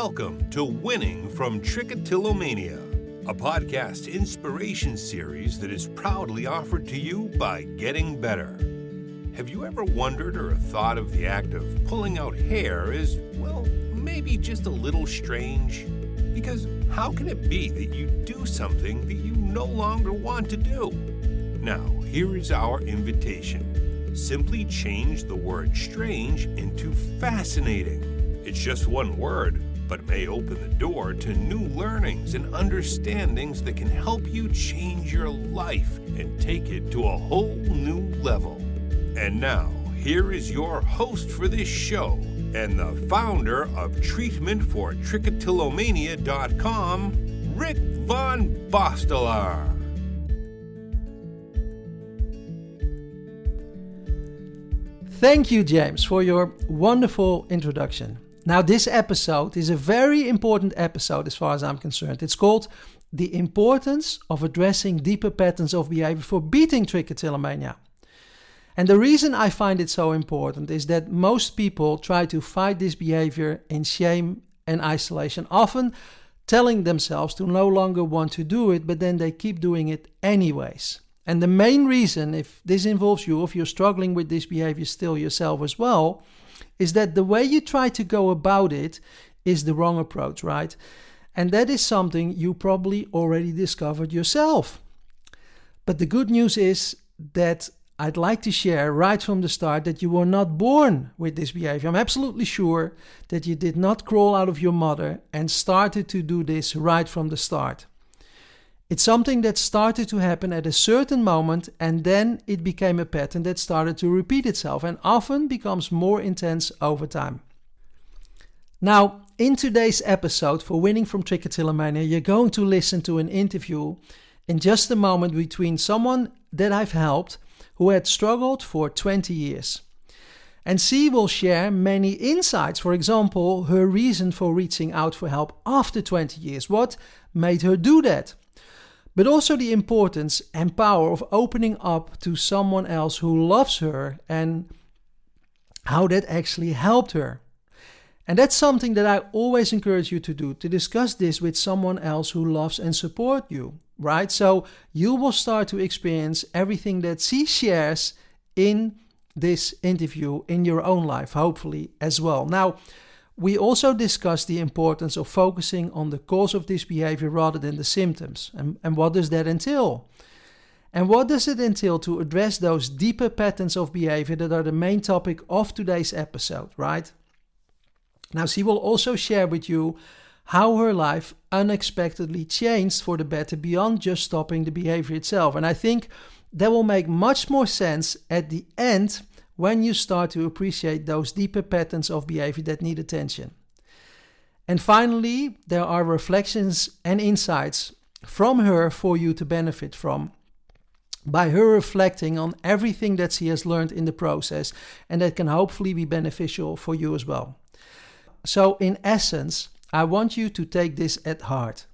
Welcome to Winning from Trichotillomania, a podcast inspiration series that is proudly offered to you by Getting Better. Have you ever wondered or thought of the act of pulling out hair as, well, maybe just a little strange? Because how can it be that you do something that you no longer want to do? Now, here is our invitation. Simply change the word strange into fascinating. It's just one word, but it may open the door to new learnings and understandings that can help you change your life and take it to a whole new level. And now, here is your host for this show and the founder of treatmentfortrichotillomania.com, Rick Von Bosteler. Thank you, James, for your wonderful introduction. Now, this episode is a very important episode as far as I'm concerned. It's called The Importance of Addressing Deeper Patterns of Behavior for Beating Trichotillomania. And the reason I find it so important is that most people try to fight this behavior in shame and isolation, often telling themselves to no longer want to do it, but then they keep doing it anyways. And the main reason, if this involves you, if you're struggling with this behavior still yourself as well, is that the way you try to go about it is the wrong approach, right? And that is something you probably already discovered yourself. But the good news is that I'd like to share right from the start that you were not born with this behavior. I'm absolutely sure that you did not crawl out of your mother and started to do this right from the start. It's something that started to happen at a certain moment, and then it became a pattern that started to repeat itself and often becomes more intense over time. Now, in today's episode for Winning from Trichotillomania, you're going to listen to an interview in just a moment between someone that I've helped who had struggled for 20 years. And she will share many insights, for example, her reason for reaching out for help after 20 years. What made her do that? But also the importance and power of opening up to someone else who loves her and how that actually helped her. And that's something that I always encourage you to do, to discuss this with someone else who loves and supports you, right? So you will start to experience everything that she shares in this interview in your own life, hopefully as well. Now, we also discussed the importance of focusing on the cause of this behavior rather than the symptoms. And what does that entail? And what does it entail to address those deeper patterns of behavior that are the main topic of today's episode, right? Now, she will also share with you how her life unexpectedly changed for the better beyond just stopping the behavior itself. And I think that will make much more sense at the end when you start to appreciate those deeper patterns of behavior that need attention. And finally, there are reflections and insights from her for you to benefit from by her reflecting on everything that she has learned in the process, and that can hopefully be beneficial for you as well. So in essence, I want you to take this at heart.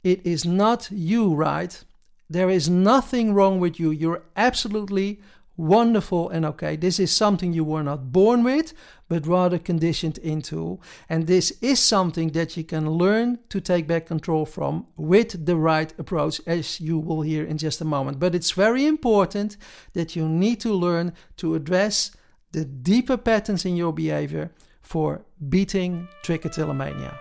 It is not you, right? There is nothing wrong with you. You're absolutely wonderful and okay. This is something you were not born with, but rather conditioned into. And this is something that you can learn to take back control from with the right approach, as you will hear in just a moment. But it's very important that you need to learn to address the deeper patterns in your behavior for beating trichotillomania.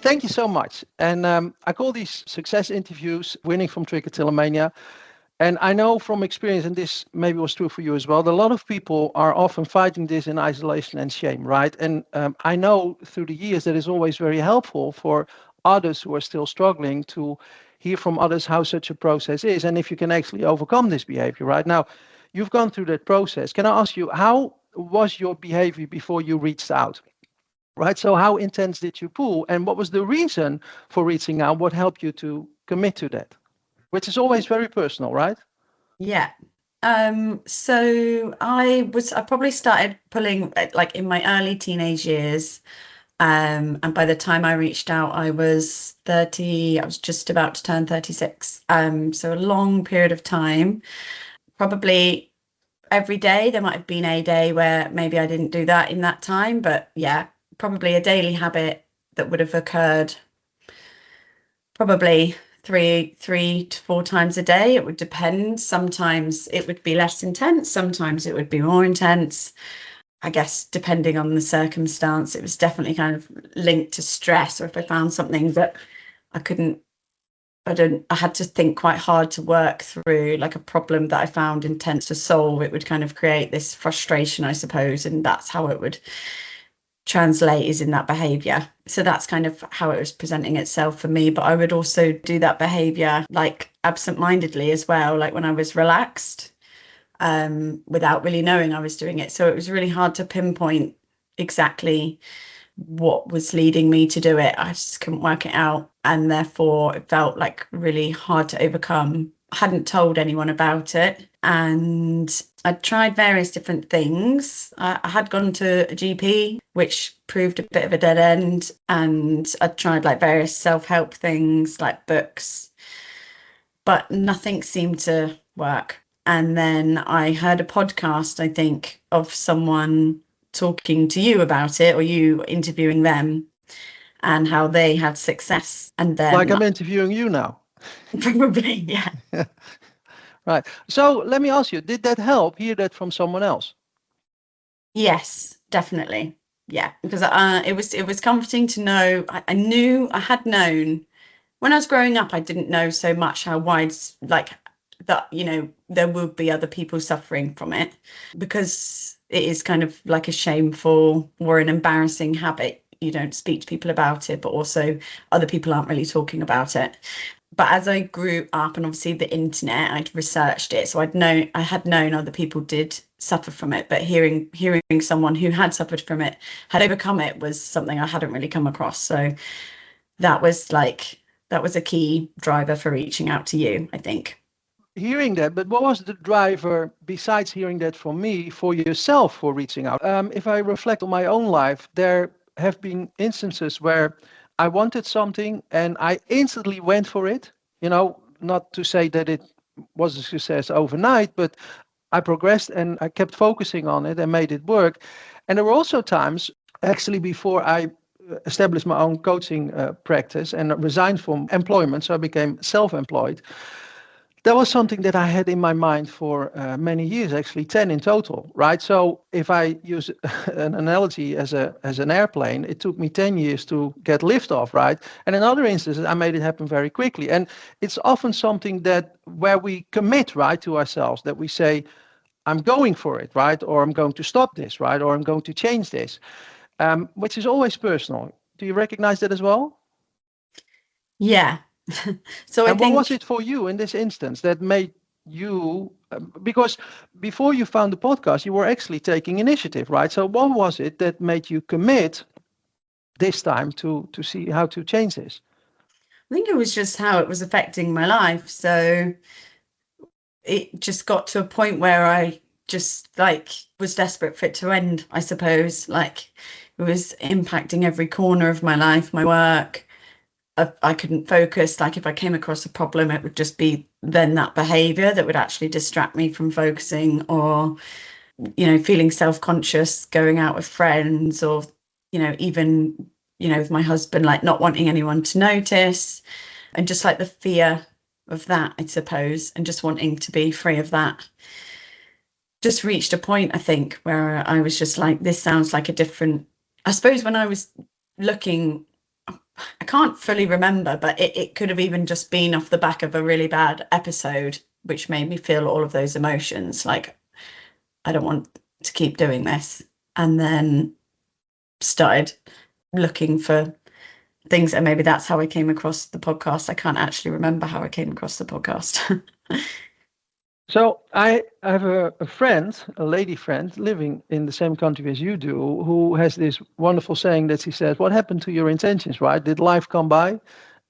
Thank you so much. And I call these success interviews Winning from Trichotillomania. And I know from experience, and this maybe was true for you as well, that a lot of people are often fighting this in isolation and shame, right? And I know through the years that it's always very helpful for others who are still struggling to hear from others how such a process is and if you can actually overcome this behavior, right? Now, you've gone through that process. Can I ask you, how was your behavior before you reached out? Right. So how intense did you pull? And what was the reason for reaching out? What helped you to commit to that? Which is always very personal, right? Yeah. So I probably started pulling like in my early teenage years. And by the time I reached out, I was 30, I was just about to turn 36. So a long period of time, probably every day. There might have been a day where maybe I didn't do that in that time, but yeah, probably a daily habit that would have occurred probably three to four times a day. It would depend. Sometimes it would be less intense, sometimes it would be more intense. I guess depending on the circumstance, it was definitely kind of linked to stress, or if I found something that I had to think quite hard to work through, like a problem that I found intense to solve, it would kind of create this frustration, I suppose, and that's how it would translate, is in that behavior. So that's kind of how it was presenting itself for me. But I would also do that behavior like absent-mindedly as well, like when I was relaxed, without really knowing I was doing it. So it was really hard to pinpoint exactly what was leading me to do it. I just couldn't work it out, and therefore it felt like really hard to overcome. I hadn't told anyone about it, and I tried various different things. I had gone to a GP, which proved a bit of a dead end, and I tried like various self-help things like books, but nothing seemed to work. And then I heard a podcast, I think, of someone talking to you about it, or you interviewing them, and how they had success. And then, like I'm interviewing you now. Probably, yeah. Right. So let me ask you, did that help? Hear that from someone else? Yes, definitely. Yeah, because it was comforting to know. I had known when I was growing up. I didn't know so much how wide, like that, there would be other people suffering from it, because it is kind of like a shameful or an embarrassing habit. You don't speak to people about it, but also other people aren't really talking about it. But as I grew up, and obviously the internet, I'd researched it, so I had known other people did suffer from it. But hearing someone who had suffered from it, had overcome it, was something I hadn't really come across. So that was a key driver for reaching out to you, I think. Hearing that, but what was the driver besides hearing that from me for yourself for reaching out? If I reflect on my own life, there have been instances where I wanted something and I instantly went for it. Not to say that it was a success overnight, but I progressed and I kept focusing on it and made it work. And there were also times, actually, before I established my own coaching practice and resigned from employment, so I became self-employed. That was something that I had in my mind for many years, actually 10 in total, right? So if I use an analogy as an airplane, it took me 10 years to get liftoff, right? And in other instances, I made it happen very quickly. And it's often something where we commit, right, to ourselves, that we say, I'm going for it, right? Or I'm going to stop this, right? Or I'm going to change this, which is always personal. Do you recognize that as well? Yeah. So and what was it for you in this instance that made you, because before you found the podcast, you were actually taking initiative, right? So what was it that made you commit this time to see how to change this? I think it was just how it was affecting my life. So it just got to a point where I just was desperate for it to end, I suppose. Like, it was impacting every corner of my life, my work. I couldn't focus. Like, if I came across a problem, it would just be then that behavior that would actually distract me from focusing, or, feeling self-conscious, going out with friends, or, even, with my husband, like not wanting anyone to notice, and just like the fear of that, I suppose, and just wanting to be free of that. Just reached a point, I think, where I was just like, this sounds like a different, I suppose when I was looking, I can't fully remember, but it could have even just been off the back of a really bad episode, which made me feel all of those emotions. Like, I don't want to keep doing this. And then started looking for things, and maybe that's how I came across the podcast. I can't actually remember how I came across the podcast. So I have a friend, a lady friend, living in the same country as you do, who has this wonderful saying that she says, what happened to your intentions, right? Did life come by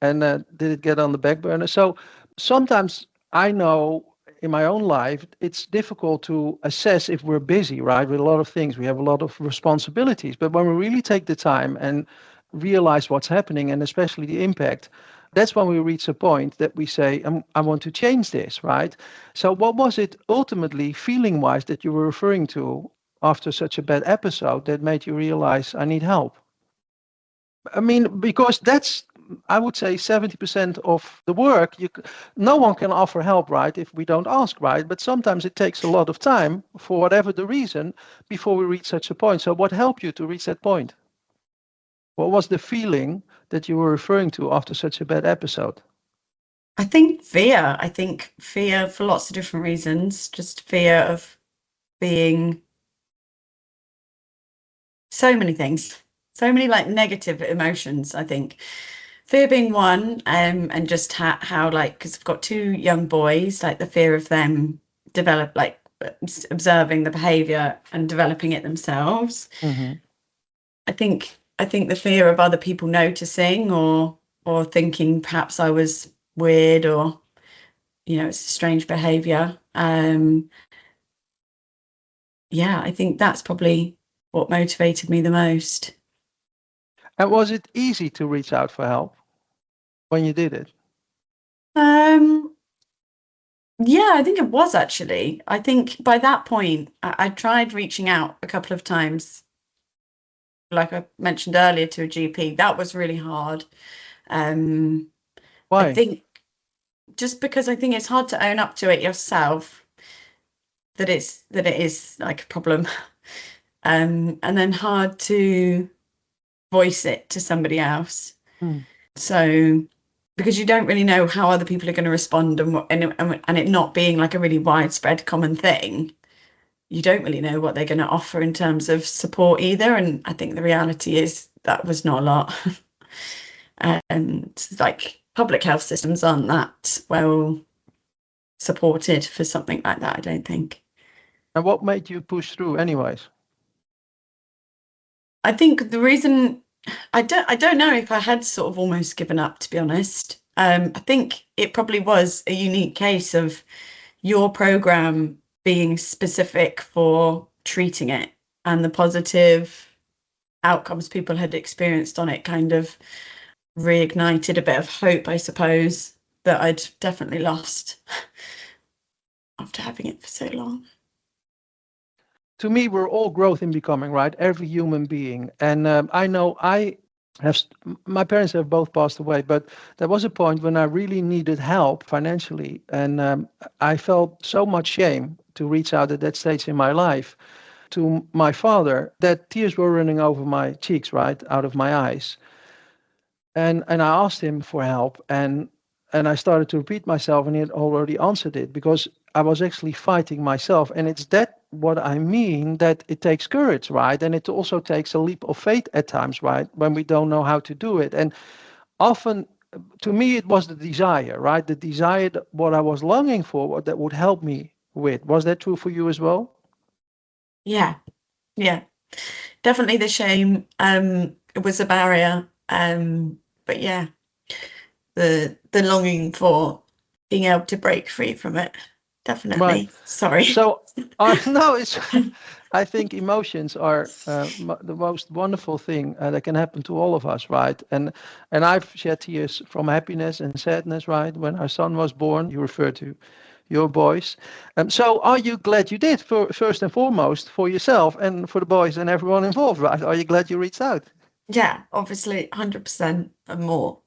and did it get on the back burner? So sometimes I know in my own life, it's difficult to assess if we're busy, right? With a lot of things, we have a lot of responsibilities. But when we really take the time and realize what's happening, and especially the impact, that's when we reach a point that we say, I want to change this, right? So what was it ultimately, feeling-wise, that you were referring to after such a bad episode that made you realize I need help? I mean, because that's, I would say, 70% of the work. No one can offer help, right, if we don't ask, right? But sometimes it takes a lot of time, for whatever the reason, before we reach such a point. So what helped you to reach that point? What was the feeling that you were referring to after such a bad episode? I think fear. I think fear for lots of different reasons. Just fear of being so many things, so many like negative emotions. I think fear being one, and just how like, because I've got two young boys, like the fear of them develop, like observing the behavior and developing it themselves. Mm-hmm. I think the fear of other people noticing or thinking perhaps I was weird, or it's strange behavior. Yeah, I think that's probably what motivated me the most. And was it easy to reach out for help when you did it? Yeah, I think it was actually. I think by that point, I tried reaching out a couple of times, like I mentioned earlier, to a GP. That was really hard. I Why? think just because I think it's hard to own up to it yourself, that it is like a problem, and then hard to voice it to somebody else. Hmm. So because you don't really know how other people are going to respond, and it not being like a really widespread common thing, you don't really know what they're going to offer in terms of support either. And I think the reality is that was not a lot. And like public health systems aren't that well supported for something like that, I don't think. And what made you push through anyways? I think the reason I don't know if I had sort of almost given up, to be honest. I think it probably was a unique case of your program being specific for treating it, and the positive outcomes people had experienced on it kind of reignited a bit of hope, I suppose, that I'd definitely lost after having it for so long. To me, we're all growth in becoming, right? Every human being. And I know my parents have both passed away, but there was a point when I really needed help financially. And I felt so much shame to reach out at that stage in my life to my father that tears were running over my cheeks, right? Out of my eyes. And I asked him for help, and I started to repeat myself, and he had already answered it, because I was actually fighting myself. And it's that what I mean, that it takes courage, right? And it also takes a leap of faith at times, right? When we don't know how to do it. And often, to me, it was the desire, right? The desire, what I was longing for, what that would help me with. Was that true for you as well? Yeah, definitely the shame. It was a barrier. But yeah, the longing for being able to break free from it, definitely. Right. Sorry. So, no, it's. I think emotions are the most wonderful thing that can happen to all of us, right? And I've shed tears from happiness and sadness, right? When our son was born, you refer to your boys. So, are you glad you did, first and foremost, for yourself and for the boys and everyone involved, right? Are you glad you reached out? Yeah, obviously, 100% and more.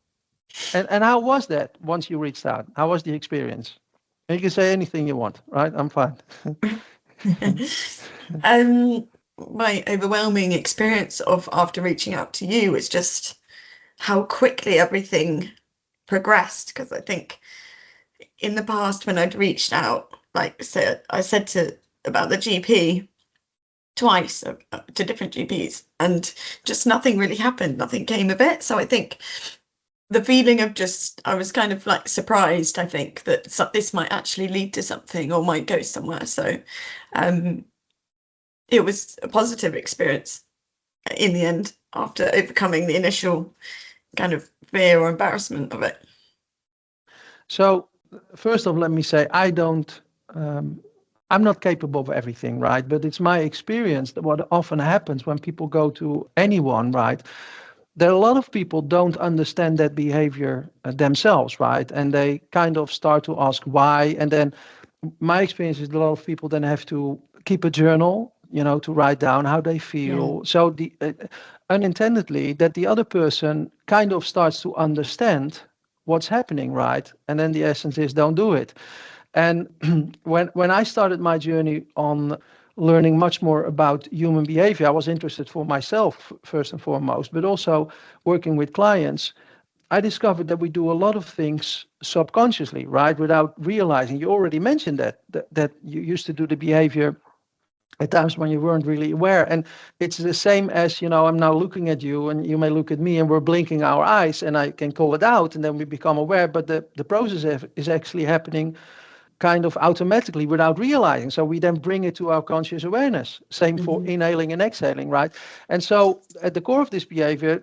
And how was that once you reached out? How was the experience? And you can say anything you want, right? I'm fine. My overwhelming experience of after reaching out to you is just how quickly everything progressed. Because I think in the past, when I'd reached out, like I said about the GP twice, to different GPs, and just nothing really happened. Nothing came of it. So I think the feeling of I was kind of like surprised, I think, that this might actually lead to something or might go somewhere. So it was a positive experience in the end, after overcoming the initial kind of fear or embarrassment of it. So, first off, let me say, I don't I'm not capable of everything, right? But it's my experience that what often happens when people go to anyone, right? There are a lot of people don't understand that behavior themselves, right? And they kind of start to ask why. And then my experience is a lot of people then have to keep a journal, to write down how they Yeah. feel. So the unintendedly that the other person kind of starts to understand what's happening, right? And then the essence is don't do it. And when I started my journey on learning much more about human behavior, I was interested for myself first and foremost, but also working with clients. I discovered that we do a lot of things subconsciously, right, without realizing. You already mentioned that you used to do the behavior at times when you weren't really aware. And it's the same as, I'm now looking at you and you may look at me and we're blinking our eyes and I can call it out and then we become aware. But the process is actually happening kind of automatically without realizing. So we then bring it to our conscious awareness. Same for inhaling and exhaling, right? And so at the core of this behavior,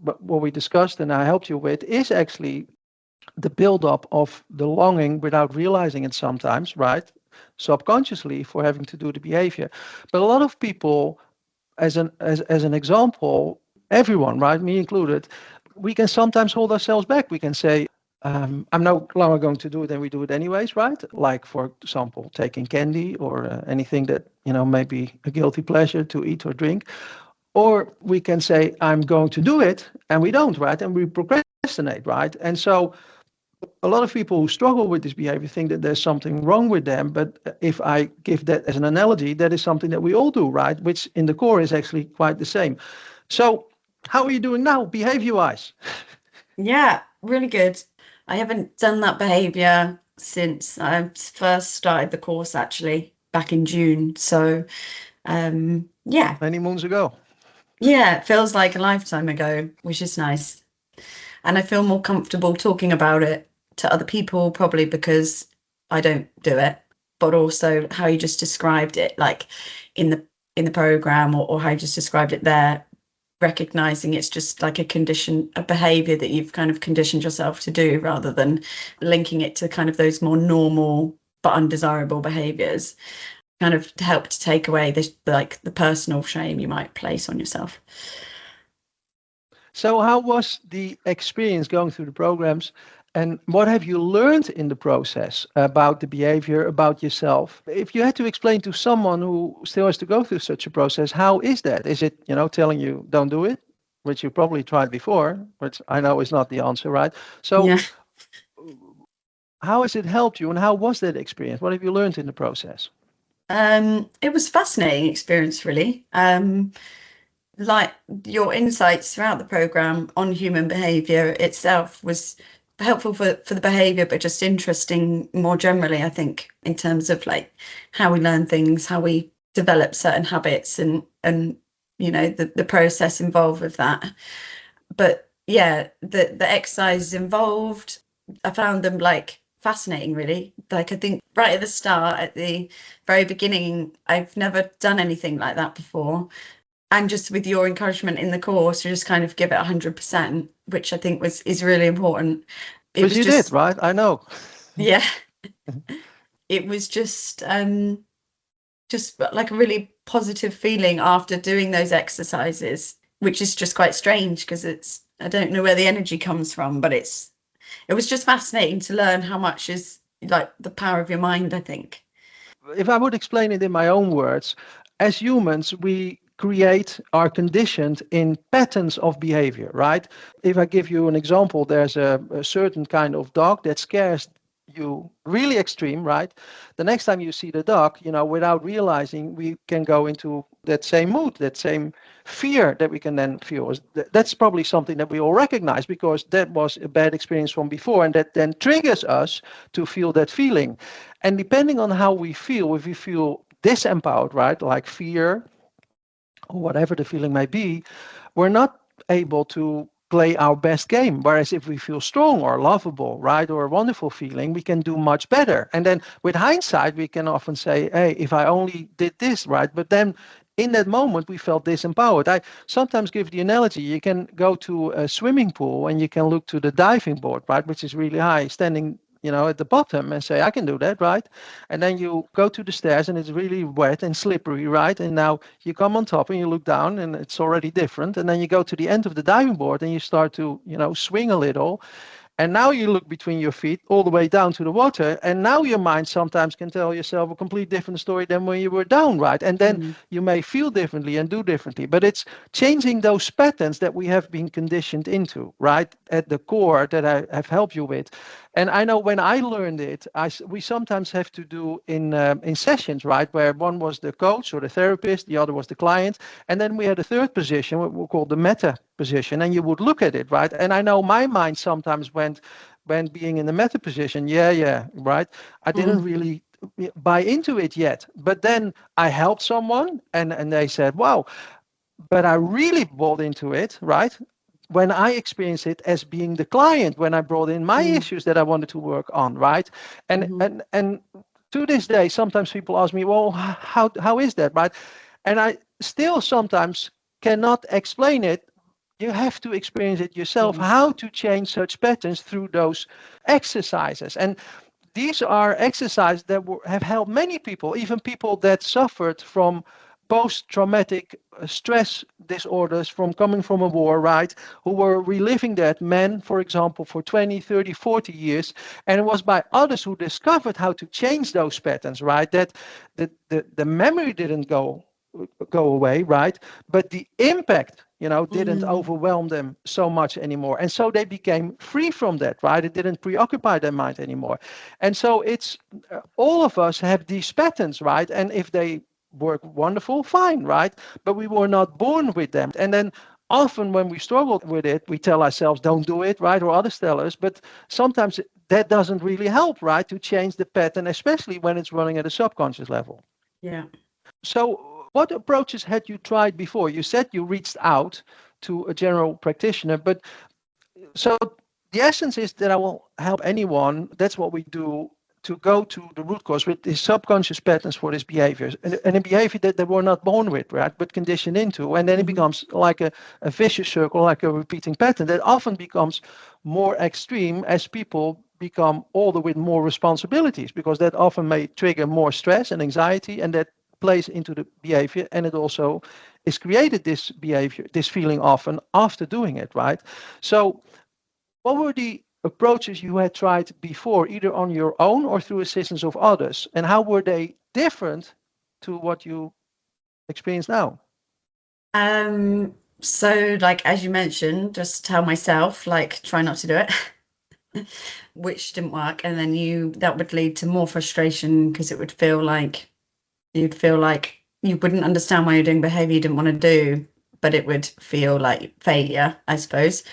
what we discussed and I helped you with is actually the buildup of the longing without realizing it sometimes, right? Subconsciously for having to do the behavior. But a lot of people, as an example, everyone, right, me included, we can sometimes hold ourselves back. We can say, I'm no longer going to do it, and we do it anyways, right? Like, for example, taking candy or anything that, may be a guilty pleasure to eat or drink. Or we can say, I'm going to do it, and we don't, right? And we procrastinate, right? And so a lot of people who struggle with this behavior think that there's something wrong with them. But if I give that as an analogy, that is something that we all do, right? Which in the core is actually quite the same. So how are you doing now, behavior-wise? Yeah, really good. I haven't done that behavior since I first started the course, actually, back in June. So, yeah. Many moons ago. Yeah, it feels like a lifetime ago, which is nice. And I feel more comfortable talking about it to other people, probably because I don't do it, but also how you just described it, like in the program, or how you just described it there, recognizing it's just like a behavior that you've kind of conditioned yourself to do, rather than linking it to kind of those more normal but undesirable behaviors, kind of to help to take away this, like, the personal shame you might place on yourself. So how was the experience going through the programs, and what have you learned in the process about the behavior, about yourself? If you had to explain to someone who still has to go through such a process, how is that? Is it, telling you don't do it, which you probably tried before, which I know is not the answer, right? So Yeah. how has it helped you, and how was that experience? What have you learned in the process? It was a fascinating experience, really. Like, your insights throughout the program on human behavior itself was helpful for the behavior, but just interesting more generally, I think, in terms of like how we learn things, how we develop certain habits, and the process involved with that. But yeah, the exercises involved, I found them like fascinating, really. Like, I think right at the start, at the very beginning, I've never done anything like that before. And just with your encouragement in the course, to just kind of give it 100%, which I think is really important. Because you did, right? I know. Yeah. It was just like a really positive feeling after doing those exercises, which is just quite strange because I don't know where the energy comes from, but it was just fascinating to learn how much is like the power of your mind, I think. If I would explain it in my own words, as humans, we are conditioned in patterns of behavior, right? If I give you an example, there's a certain kind of dog that scares you really extreme, right? The next time you see the dog, without realizing, we can go into that same mood, that same fear that we can then feel. That's probably something that we all recognize because that was a bad experience from before, and that then triggers us to feel that feeling. And depending on how we feel, if we feel disempowered, right, like fear, or whatever the feeling may be, we're not able to play our best game. Whereas if we feel strong or lovable, right, or a wonderful feeling, we can do much better. And then with hindsight, we can often say, hey, if I only did this, right? But then in that moment, we felt disempowered. I sometimes give the analogy, you can go to a swimming pool and you can look to the diving board, right, which is really high, standing at the bottom and say, I can do that, right? And then you go to the stairs and it's really wet and slippery, right? And now you come on top and you look down and it's already different. And then you go to the end of the diving board and you start to, swing a little. And now you look between your feet all the way down to the water. And now your mind sometimes can tell yourself a complete different story than when you were down, right? And then you may feel differently and do differently. But it's changing those patterns that we have been conditioned into, right? At the core that I have helped you with. And I know when I learned it, we sometimes have to do in sessions, right? Where one was the coach or the therapist, the other was the client. And then we had a third position, what we call the meta position, and you would look at it, right? And I know my mind sometimes went when being in the meta position, yeah, right? I didn't really buy into it yet. But then I helped someone and they said, wow, but I really bought into it, right? When I experienced it as being the client, when I brought in my issues that I wanted to work on, right? And to this day, sometimes people ask me, well, how is that, right? And I still sometimes cannot explain it. You have to experience it yourself, how to change such patterns through those exercises. And these are exercises that have helped many people, even people that suffered from post-traumatic stress disorders from coming from a war, right? Who were reliving that, men, for example, for 20, 30, 40 years. And it was by others who discovered how to change those patterns, right? That the memory didn't go away, right? But the impact, didn't overwhelm them so much anymore. And so they became free from that, right? It didn't preoccupy their mind anymore. And so it's all of us have these patterns, right? And if they work wonderful, fine, right? But we were not born with them. And then often when we struggle with it, we tell ourselves, don't do it, right? Or others tell us, but sometimes that doesn't really help, right? To change the pattern, especially when it's running at a subconscious level. Yeah. So what approaches had you tried before? You said you reached out to a general practitioner, but so the essence is that I will help anyone. That's what we do, to go to the root cause with these subconscious patterns for these behaviors and a behavior that they were not born with, right, but conditioned into. And then it becomes like a vicious circle, like a repeating pattern that often becomes more extreme as people become older with more responsibilities, because that often may trigger more stress and anxiety, and that plays into the behavior, and it also is created this behavior, this feeling often after doing it, right? So what were the approaches you had tried before, either on your own or through assistance of others, and how were they different to what you experience now? So like, as you mentioned, just tell myself, like, try not to do it, which didn't work. And then that would lead to more frustration, because it would feel like you'd feel like you wouldn't understand why you're doing behavior you didn't want to do, but it would feel like failure, I suppose.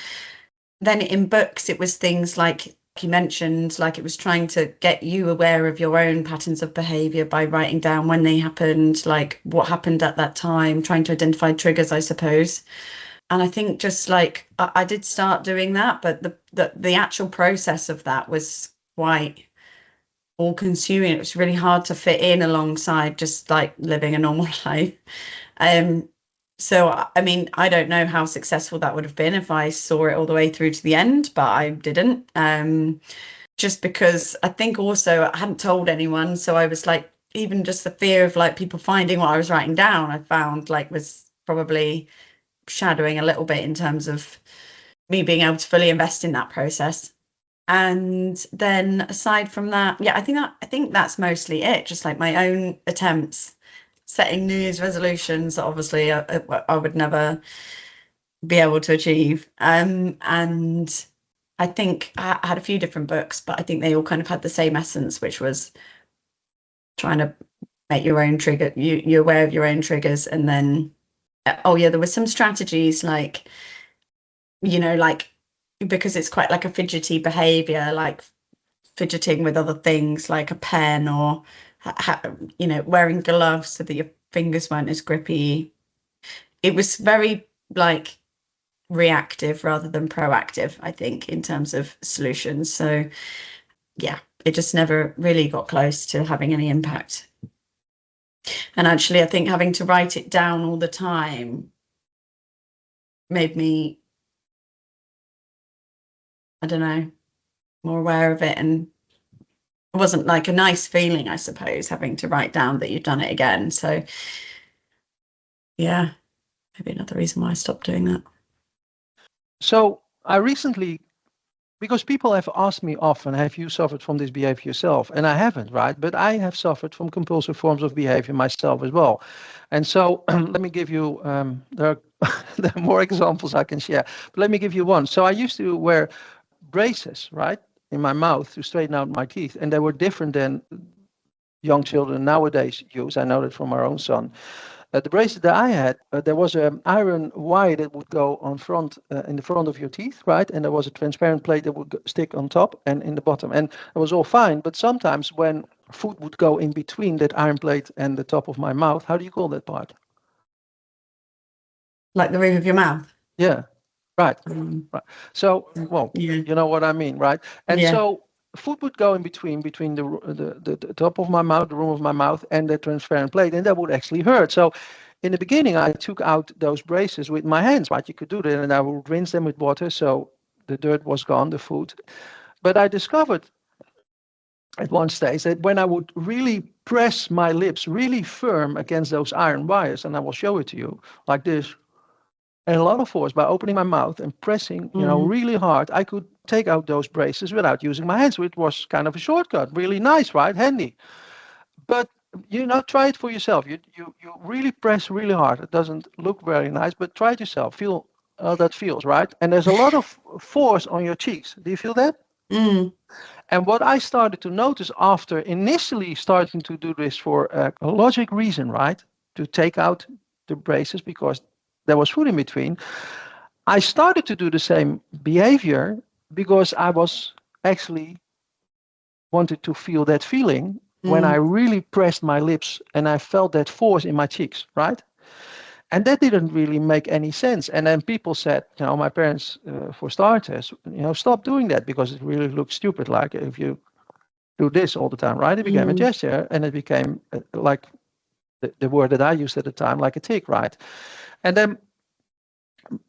Then in books, it was things like you mentioned, like it was trying to get you aware of your own patterns of behavior by writing down when they happened, like what happened at that time, trying to identify triggers, I suppose. And I think just like I did start doing that, but the actual process of that was quite all consuming. It was really hard to fit in alongside just like living a normal life. So I mean, I don't know how successful that would have been if I saw it all the way through to the end, but I didn't. Just because I think also I hadn't told anyone, so I was like, even just the fear of like people finding what I was writing down, I found like was probably shadowing a little bit in terms of me being able to fully invest in that process. And then aside from that, yeah, I think that's mostly it. Just like my own attempts, setting New Year's resolutions that obviously I would never be able to achieve. And I think I had a few different books, but I think they all kind of had the same essence, which was trying to make your own trigger, you're aware of your own triggers. And then, oh yeah, there were some strategies like, like, because it's quite like a fidgety behavior, like fidgeting with other things like a pen, or wearing gloves so that your fingers weren't as grippy. It was very like reactive rather than proactive, I think, in terms of solutions. So yeah, it just never really got close to having any impact. And actually, I think having to write it down all the time made me, I don't know, more aware of it and it wasn't like a nice feeling, I suppose, having to write down that you've done it again. So yeah, maybe another reason why I stopped doing that. So I recently, because people have asked me often, have you suffered from this behavior yourself? And I haven't, right? But I have suffered from compulsive forms of behavior myself as well. And so let me give you, there are more examples I can share, but let me give you one. So I used to wear braces, right, in my mouth to straighten out my teeth. And they were different than young children nowadays use. I know that from our own son. The braces that I had, there was an iron wire that would go on front, in the front of your teeth, right? And there was a transparent plate that would stick on top and in the bottom. And it was all fine. But sometimes when food would go in between that iron plate and the top of my mouth, how do you call that part? Like the roof of your mouth? Yeah, right. Right. So, well, yeah. you know what I mean, right? And Yeah. so food would go in between the top of my mouth, the room of my mouth, and the transparent plate, and that would actually hurt. So in the beginning, I took out those braces with my hands, right? You could do that, and I would rinse them with water so the dirt was gone, the food. But I discovered at one stage that when I would really press my lips really firm against those iron wires, and I will show it to you like this, and a lot of force by opening my mouth and pressing, really hard, I could take out those braces without using my hands. It was kind of a shortcut, really nice, right? Handy. But try it for yourself. You really press really hard. It doesn't look very nice, but try it yourself. Feel how that feels, right? And there's a lot of force on your cheeks. Do you feel that? And what I started to notice after initially starting to do this for a logic reason, right? To take out the braces because there was food in between. I started to do the same behavior because I was actually wanted to feel that feeling when I really pressed my lips and I felt that force in my cheeks, right? And that didn't really make any sense. And then people said, my parents, for starters, stop doing that because it really looks stupid. Like if you do this all the time, right? It became a gesture and it became like the word that I used at the time, like a tic, right? And then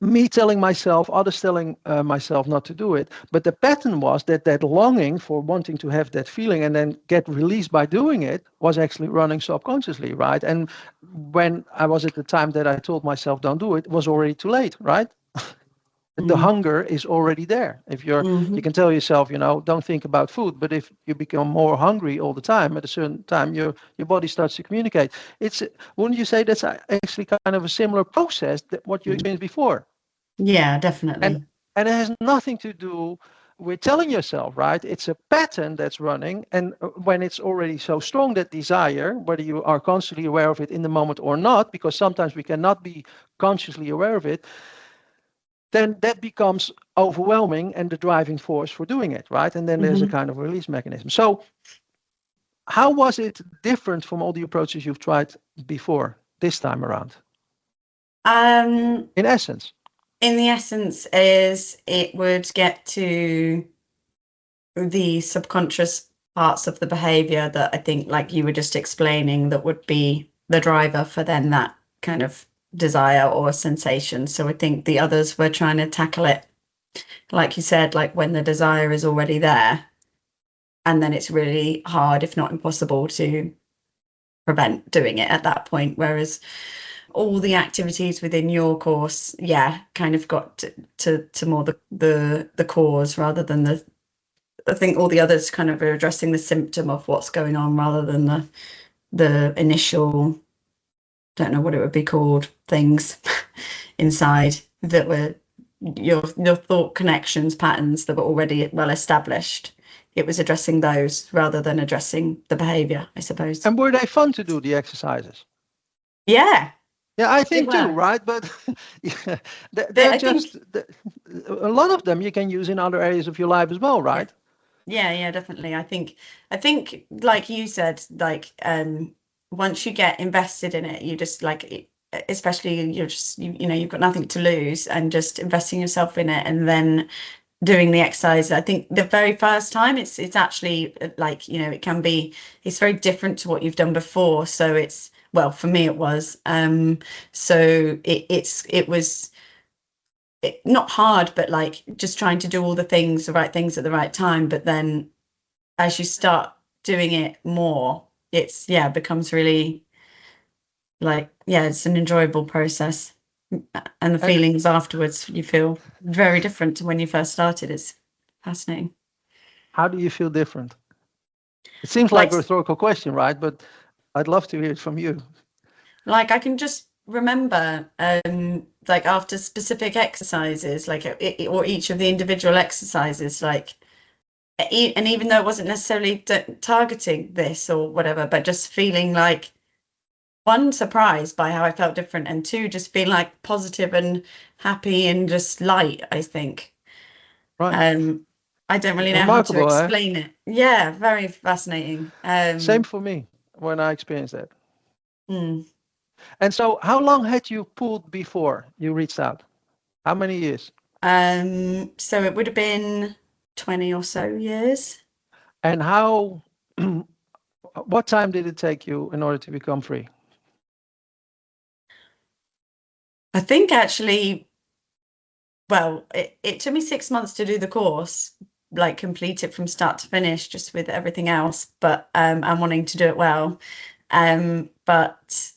me telling myself, others telling myself not to do it. But the pattern was that longing for wanting to have that feeling and then get released by doing it was actually running subconsciously, right? And when I was at the time that I told myself don't do it, it was already too late, right? The hunger is already there. If you can tell yourself, don't think about food. But if you become more hungry all the time, at a certain time, your body starts to communicate. Wouldn't you say that's actually kind of a similar process that what you experienced before? Yeah, definitely. And it has nothing to do with telling yourself, right? It's a pattern that's running. And when it's already so strong, that desire, whether you are consciously aware of it in the moment or not, because sometimes we cannot be consciously aware of it, then that becomes overwhelming and the driving force for doing it, right? And then there's a kind of release mechanism. So how was it different from all the approaches you've tried before this time around? In essence? In the essence is it would get to the subconscious parts of the behavior that I think, like you were just explaining, that would be the driver for then that kind of desire or sensation. So I think the others were trying to tackle it, like you said, like when the desire is already there, and then it's really hard, if not impossible, to prevent doing it at that point. Whereas all the activities within your course, kind of got to more the cause rather than I think all the others kind of are addressing the symptom of what's going on rather than the initial, don't know what it would be called, things inside that were your thought connections, patterns that were already well established. It was addressing those rather than addressing the behavior, I suppose. And were they fun to do, the exercises? Yeah. Yeah, I think too, right? But they're just a lot of them you can use in other areas of your life as well, right? Yeah, definitely. I think like you said, like once you get invested in it, you just like, especially you've got nothing to lose, and just investing yourself in it and then doing the exercise. I think the very first time it's actually like, it's very different to what you've done before. So it's, well, for me it was, so it was not hard, but like just trying to do all the right things at the right time. But then as you start doing it more, it's becomes really like, it's an enjoyable process. And the feelings afterwards, you feel very different to when you first started. It's fascinating. How do you feel different? It seems like a rhetorical question, right? But I'd love to hear it from you. Like, I can just remember, like after specific exercises, like or each of the individual exercises, like, and even though it wasn't necessarily targeting this or whatever, but just feeling like, one, surprised by how I felt different, and two, just feeling like positive and happy and just light, I think. Right. I don't really know how to explain it. Yeah, very fascinating. Same for me when I experienced that. Mm. And so how long had you pulled before you reached out? How many years? So it would have been 20 or so years. And what time did it take you in order to become free? I think actually, well, it took me 6 months to do the course, like complete it from start to finish, just with everything else, but I'm wanting to do it well. But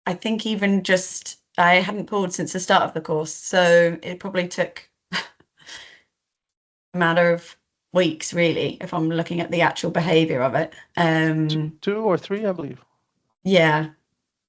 I think even just, I hadn't pulled since the start of the course, so it probably took a matter of weeks, really, if I'm looking at the actual behavior of it. 2 or 3, I believe. Yeah.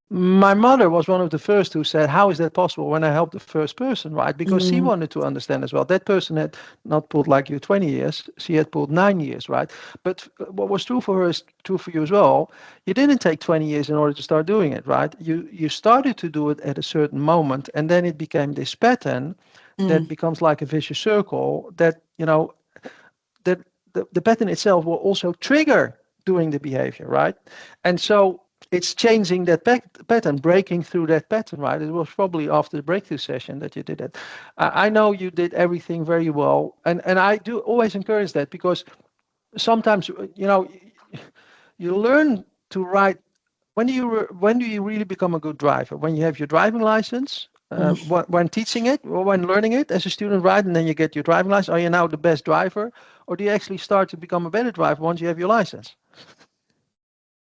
My mother was one of the first who said, how is that possible, when I helped the first person, right? Because she wanted to understand as well. That person had not pulled like you 20 years. She had pulled 9 years, right? But what was true for her is true for you as well. You didn't take 20 years in order to start doing it, right? You started to do it at a certain moment, and then it became this pattern that becomes like a vicious circle that, that the pattern itself will also trigger doing the behavior, right? And so it's changing that pattern, breaking through that pattern, right? It was probably after the breakthrough session that you did it. I know you did everything very well, and I do always encourage that, because sometimes you learn to ride. When do you really become a good driver? When you have your driving license, when teaching it, or when learning it as a student, right? And then you get your driving license. Are you now the best driver, or do you actually start to become a better driver once you have your license?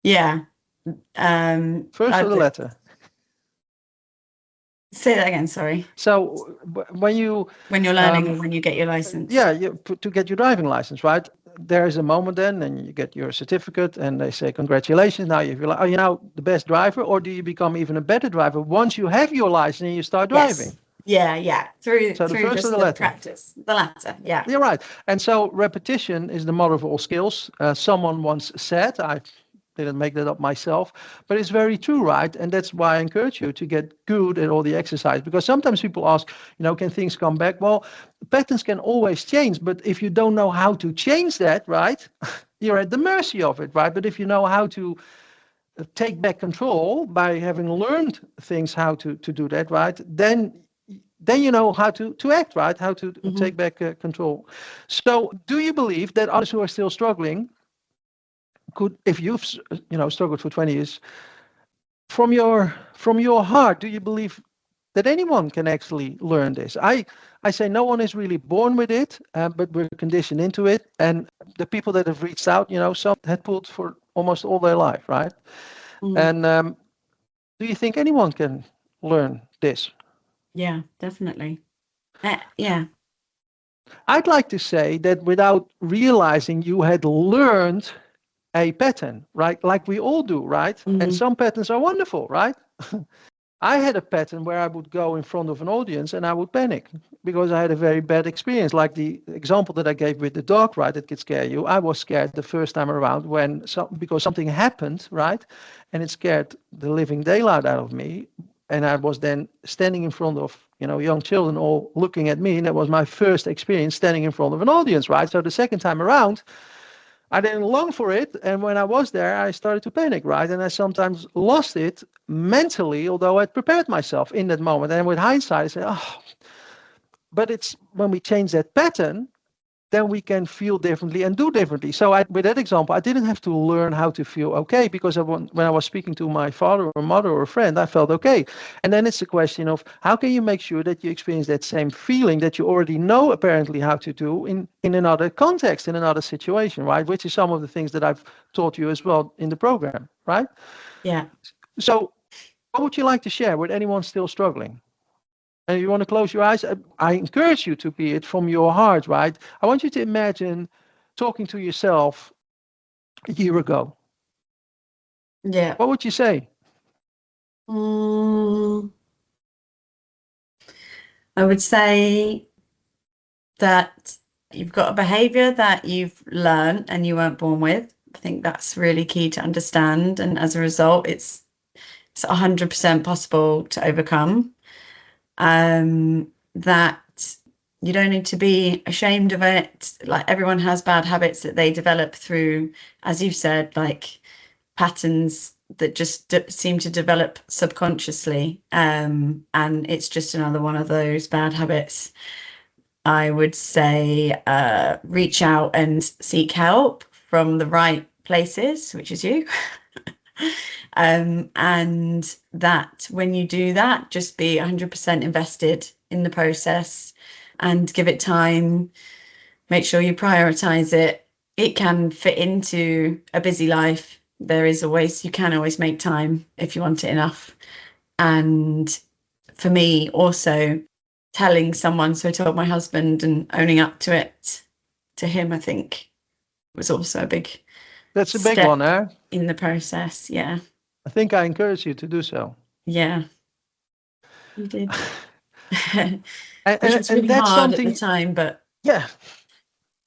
Yeah. First or the latter? Say that again, sorry. So when you're learning, or when you get your license? Yeah, to get your driving license, right? There is a moment then, and you get your certificate, and they say, congratulations, now are you now the best driver, or do you become even a better driver once you have your license and you start driving? Yes. Yeah. Through the first just or the latter? Practice. The latter, yeah. You're right. And so repetition is the mother of all skills. Someone once said, I didn't make that up myself, but it's very true, right? And that's why I encourage you to get good at all the exercise, because sometimes people ask, can things come back? Well, patterns can always change, but if you don't know how to change that, right, you're at the mercy of it, right? But if you know how to take back control by having learned things, how to do that, right, then you know how to act, right? How to take back control. So do you believe that others who are still struggling could, if you've struggled for 20 years, from your heart, do you believe that anyone can actually learn this? I say no one is really born with it, but we're conditioned into it. And the people that have reached out, some had pulled for almost all their life, right? And do you think anyone can learn this? Yeah, definitely. Yeah. I'd like to say that without realizing you had learned a pattern, right? Like we all do, right? And some patterns are wonderful, right? I had a pattern where I would go in front of an audience and I would panic because I had a very bad experience. Like the example that I gave with the dog, right? That could scare you. I was scared the first time around because something happened, right? And it scared the living daylight out of me. And I was then standing in front of, young children all looking at me. And that was my first experience standing in front of an audience, right? So the second time around, I didn't long for it, and when I was there, I started to panic, right? And I sometimes lost it mentally, although I'd prepared myself in that moment. And with hindsight, I say, but it's when we change that pattern, then we can feel differently and do differently. So with that example, I didn't have to learn how to feel okay, because when I was speaking to my father or mother or a friend, I felt okay. And then it's a question of how can you make sure that you experience that same feeling that you already know apparently how to do in another context, in another situation, right? Which is some of the things that I've taught you as well in the program, right? Yeah. So what would you like to share with anyone still struggling? And you want to close your eyes, I encourage you to be it from your heart, right? I want you to imagine talking to yourself a year ago. Yeah. What would you say? I would say that you've got a behavior that you've learned and you weren't born with. I think that's really key to understand. And as a result, it's 100% possible to overcome. That you don't need to be ashamed of it. Like, everyone has bad habits that they develop through, as you've said, like patterns that just seem to develop subconsciously. And it's just another one of those bad habits. I would say reach out and seek help from the right places, which is you. And that when you do that, just be 100% invested in the process and give it time. Make sure you prioritize it. It can fit into a busy life. You can always make time if you want it enough. And for me, also telling someone, so I told my husband, and owning up to it to him, I think was also a big That's a big step one, eh? in the process. Yeah. I think I encourage you to do so. Yeah, you did. And, Which was and really that's hard at the something, time, but yeah.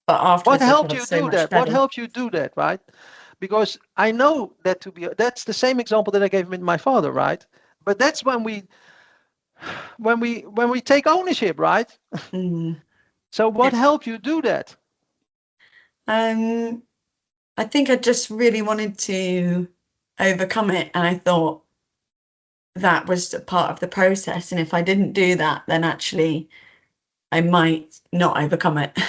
What afterwards I helped felt you so do much that? What better. helped you do that, right? Because I know that that's the same example that I gave with my father, right? But that's when we take ownership, right? Mm. So what helped you do that? I think I just really wanted to overcome it, and I thought that was a part of the process. And if I didn't do that, then actually I might not overcome it.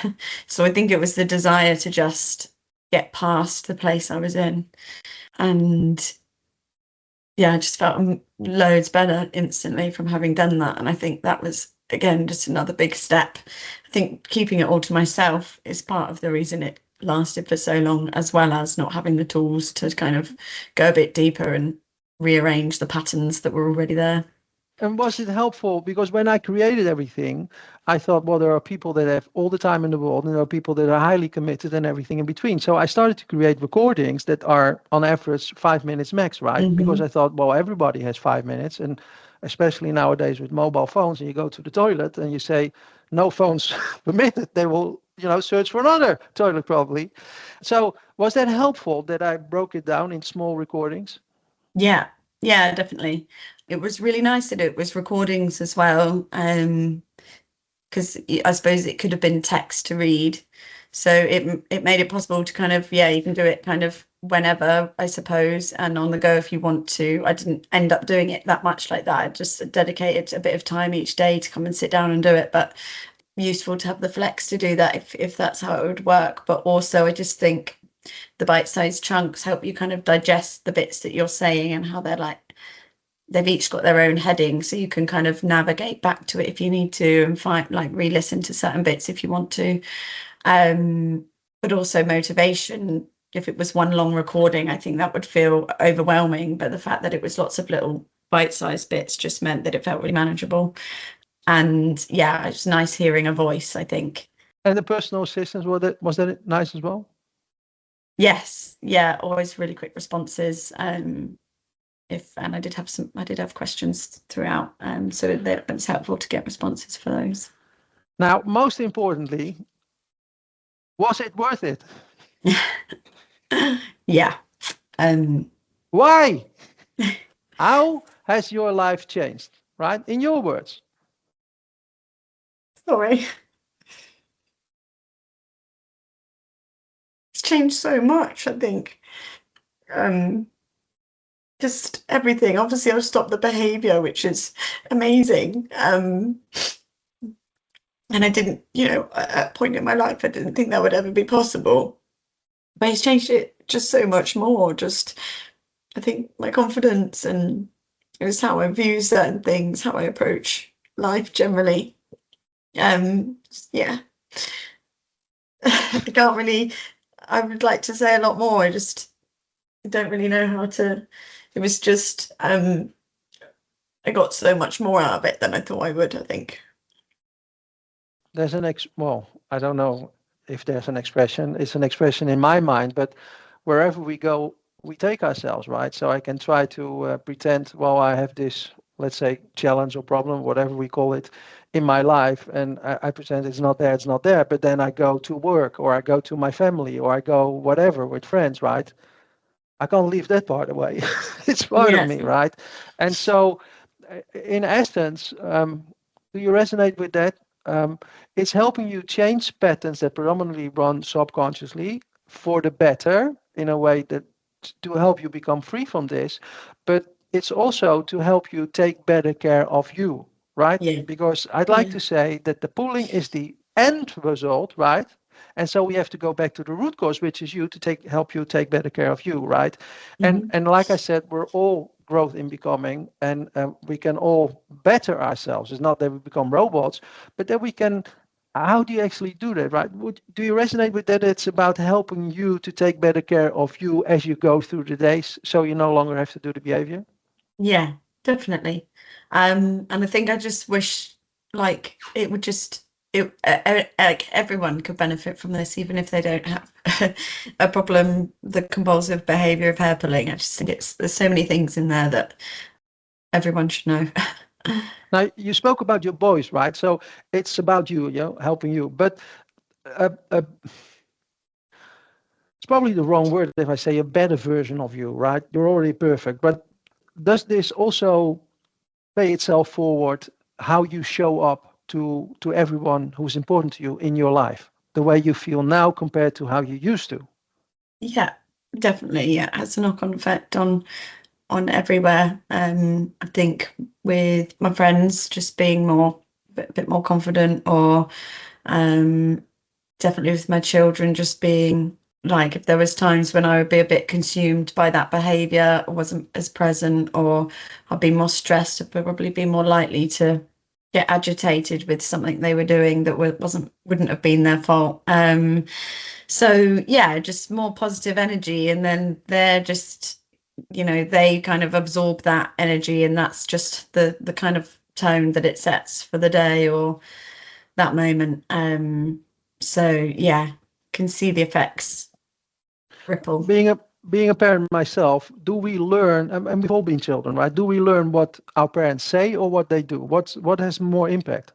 So I think it was the desire to just get past the place I was in. And yeah, I just felt loads better instantly from having done that. And I think that was, again, just another big step. I think keeping it all to myself is part of the reason it lasted for so long, as well as not having the tools to kind of go a bit deeper and rearrange the patterns that were already there. And was it helpful? Because when I created everything, I thought, well, there are people that have all the time in the world, and there are people that are highly committed and everything in between. So I started to create recordings that are on average 5 minutes max, right? Mm-hmm. Because I thought, well, everybody has 5 minutes. And especially nowadays with mobile phones, and you go to the toilet and you say, no phones permitted, they will, search for another toilet probably. So was that helpful that I broke it down in small recordings? Yeah, definitely. It was really nice that it was recordings as well, because I suppose it could have been text to read. So it made it possible to kind of, you can do it kind of whenever, I suppose, and on the go if you want to. I didn't end up doing it that much like that. I just dedicated a bit of time each day to come and sit down and do it. But useful to have the flex to do that if that's how it would work. But also, I just think the bite-sized chunks help you kind of digest the bits that you're saying and how they've each got their own heading, so you can kind of navigate back to it if you need to, and find, like, re-listen to certain bits if you want to. But also motivation. If it was one long recording, I think that would feel overwhelming, but the fact that it was lots of little bite-sized bits just meant that it felt really manageable. And yeah, it's nice hearing a voice, I think. And the personal assistance, was that nice as well? Yes, yeah, always really quick responses. And I did have questions throughout, so it's helpful to get responses for those. Now, most importantly, was it worth it? Yeah. Why? How has your life changed, right? In your words. Sorry. It's changed so much, I think. Just everything. Obviously, I've stopped the behavior, which is amazing. And I didn't, at a point in my life, I didn't think that would ever be possible. But he's changed it just so much more. Just, I think my confidence and it's how I view certain things, how I approach life generally. Yeah. I can't really, I would like to say a lot more. I just don't really know how to. It was just, I got so much more out of it than I thought I would, I think. There's I don't know if there's an expression. It's an expression in my mind, but wherever we go, we take ourselves, right? So I can try to pretend, well, I have this, let's say, challenge or problem, whatever we call it, in my life, and I pretend it's not there. But then I go to work, or I go to my family, or I go whatever with friends, right? I can't leave that part away. It's part of Yeah. me, right? And so, in essence, do you resonate with that? It's helping you change patterns that predominantly run subconsciously for the better, in a way that to help you become free from this, but it's also to help you take better care of you, right? Yeah. Because I'd like to say that the pulling is the end result, right? And so we have to go back to the root cause, which is you to help you take better care of you, right? And like I said, we're all growth in becoming, and we can all better ourselves. It's not that we become robots, but that we can. How do you actually do that, right? Do you resonate with that? It's about helping you to take better care of you as you go through the days, so you no longer have to do the behavior. Yeah, definitely. And I think I just wish like it would just like everyone could benefit from this, even if they don't have a problem, the compulsive behavior of hair pulling. I just think there's so many things in there that everyone should know. Now, you spoke about your boys, right? So it's about you, helping you. But it's probably the wrong word if I say a better version of you, right? You're already perfect. But does this also pay itself forward how you show up to everyone who's important to you in your life, the way you feel now compared to how you used to? Yeah, definitely. Yeah, it has a knock-on effect on everywhere. I think with my friends just being a bit more confident, or definitely with my children just being like, if there was times when I would be a bit consumed by that behavior, I wasn't as present, or I'd be more stressed, I'd probably be more likely to get agitated with something they were doing that wouldn't have been their fault. So yeah, just more positive energy, and then they're just, they kind of absorb that energy, and that's just the kind of tone that it sets for the day or that moment. So yeah, can see the effects ripple. Being a parent myself, do we learn, and we've all been children, right? Do we learn what our parents say or what they do? What has more impact?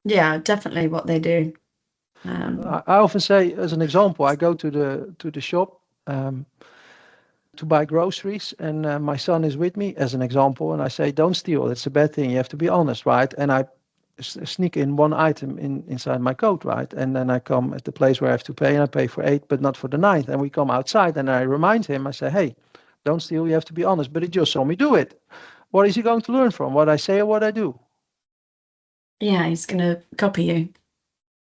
Yeah, definitely what they do. I often say, as an example, I go to the shop to buy groceries, and my son is with me, as an example, and I say, "Don't steal. It's a bad thing. You have to be honest, right?" And I sneak in one item inside my coat, right? And then I come at the place where I have to pay, and I pay for 8, but not for the 9th. And we come outside, and I remind him. I say, "Hey, don't steal. You have to be honest." But he just saw me do it. What is he going to learn from? What I say or what I do? Yeah, he's gonna copy you.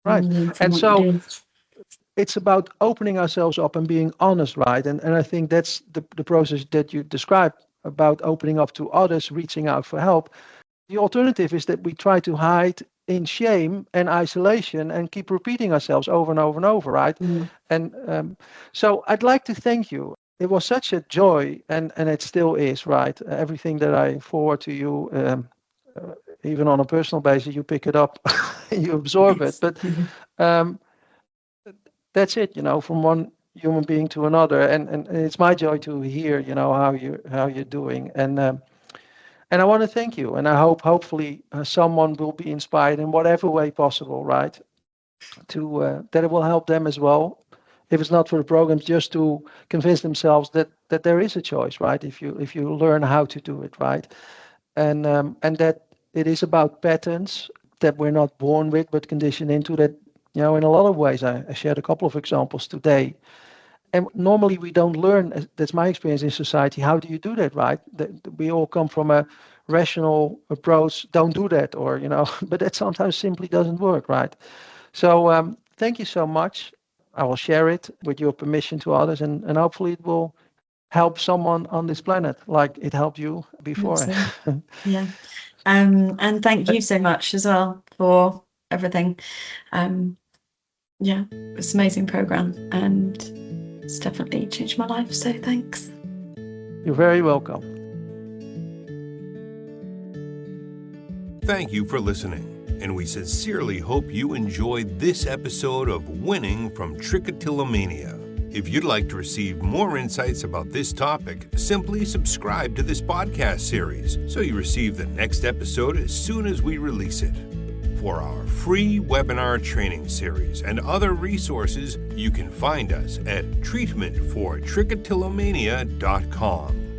Right. From And what so you do. it's about opening ourselves up and being honest, right? And I think that's the process that you described about opening up to others, reaching out for help. The alternative is that we try to hide in shame and isolation and keep repeating ourselves over and over and over, right? And so I'd like to thank you. It was such a joy, and it still is, right? Everything that I forward to you, even on a personal basis, you pick it up, you absorb it. But um, that's it, from one human being to another, and it's my joy to hear, how you're doing, and I want to thank you, and I hopefully someone will be inspired in whatever way possible, right? To that it will help them as well. If it's not for the programs, just to convince themselves that there is a choice, right? If you learn how to do it, right, and that it is about patterns that we're not born with, but conditioned into. That in a lot of ways, I shared a couple of examples today. And normally we don't learn, that's my experience in society, how do you do that, right? We all come from a rational approach, don't do that, or, but that sometimes simply doesn't work, right? So thank you so much. I will share it with your permission to others, and hopefully it will help someone on this planet like it helped you before. Yeah. And thank you so much as well for everything. Yeah, it's an amazing program, and it's definitely changed my life, so thanks. You're very welcome. Thank you for listening, and we sincerely hope you enjoyed this episode of Winning from Trichotillomania. If you'd like to receive more insights about this topic, simply subscribe to this podcast series so you receive the next episode as soon as we release it. For our free webinar training series and other resources, you can find us at treatmentfortrichotillomania.com.